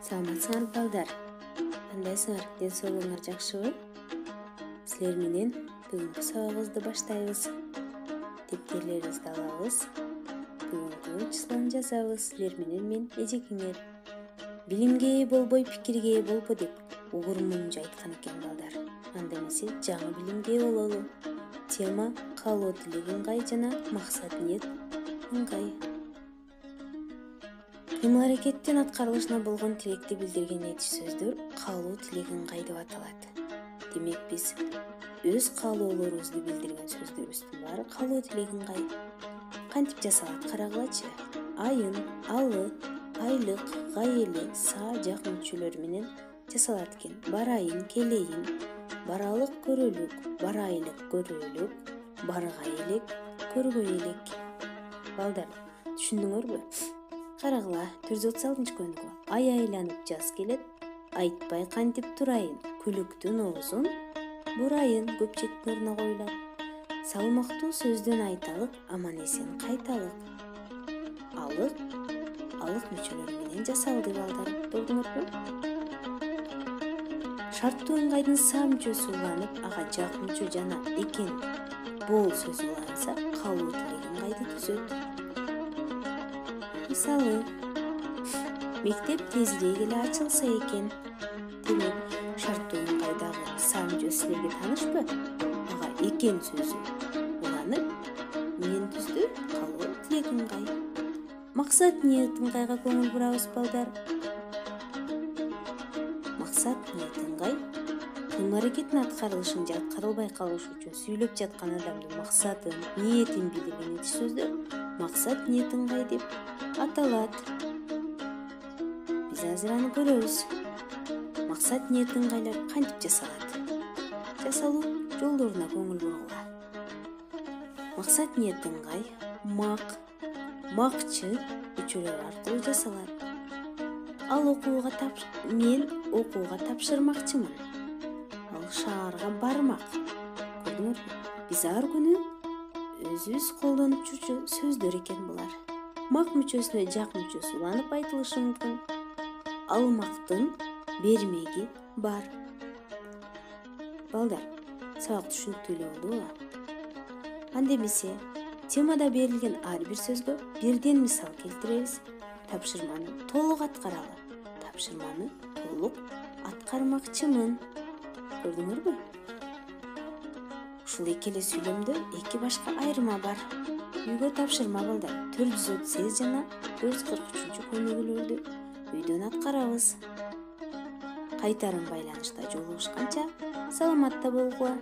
Саламатсыңар балдар. Кандайсыңар? Ден соолугуңар жакшыбы? Силер менен бүгүнкү сабагыбызды баштайбыз. Дептерлерибизди алабыз. Бүгүнкү числону жазабыз. Силер менен мен эжекеңер. Билимге ээ болбой, пикирге ээ болбо деп угурмунча айткан экен балдар. Анда эмесе жаңы билимге ээ бололу. Тема каалоо тилек ыңгай жана максат ниет ыңгай. Кыймыл-аракеттин аткарылышына болгон тилекти билдирген этиш сөздөр каалоо тилек ыңгай деп аталат. Демек биз өз каалоолорубузду билдирген сөздөрүбүздүн баары каалоо тилек ыңгай. Кантип жасалат карагылачы? Айын, алы, айлык, гаели, саа жак мүчөлөр менен жасалат экен. Барайын, келейин, баралык, көрөлүк, барайлык, көрөлүк, барга элек, көргөй элек. Балдар, түшүндүңөрбү? Карагыла, 436-көнүгө. Ай айланып жаз келет, айтпай кантип турайын, күлүктүн оозун бурайын көпчектин ордуна коюлат. Салмактуу сөздөн айталык, аман эсен кайталык. Алык мүчөлөр менен жасалды балдар. Болдуңарбы? Шарттуу ыңгайдын са мүчөсү уланып, ага жак мүчө жана экен бол сөзү уланса, каалоо тилек ыңгайды түзөт. Мисалы, мектеп тезирээк эле ачылса экен. Демек, шарттуу ыңгайдагы са мүчө силерге таанышпы? Ага экен сөзү уланып, мен түздү каалоо тилек ыңгай. Максат ниет ыңгайга көңүл бурабыз балдар. Максат ниет ыңгай кыймыл-аракеттин аткарылышын же аткарылбай калышы үчүн сүйлөп жаткан адамдын максатын, ниетин билдирген этиш сөздөр максат ниет ыңгай деп аталат. Биз азыр аны көрөбүз. Максат ниет ыңгайлар кантип жасалат? Жасалуу жолдоруна көңүл бургула. Максат ниет ыңгай макчы мүчөлөр аркылуу жасалат. Мен окууга тапшырмакчымын. Ал шаарга бармак. Көрдүңөрбү? Биз ар күнү өзүбүз колдонуп жүрчү сөздөр экен булар. Мак мүчөсүнө жак мүчөсү уланып айтылышы мүмкүн. Алмактын бермеги бар. Балдар, сабак түшүнүктүү эле болдубу? Анда эмесе, темада берилген ар бир сөзгө бирден мисал келтиребиз. Тапшырманы толук аткаралы. Тапшырманы толук аткармакчымын. Көрдүңөрбү? Ушул эки эле сүйлөмдө эки башка айырма бар. Үйгө тапшырма балдар 438 жана 443-көнүгүүлөрдү үйдөн аткарабыз. Кайтарым байланышта жолугушканча саламатта болгула.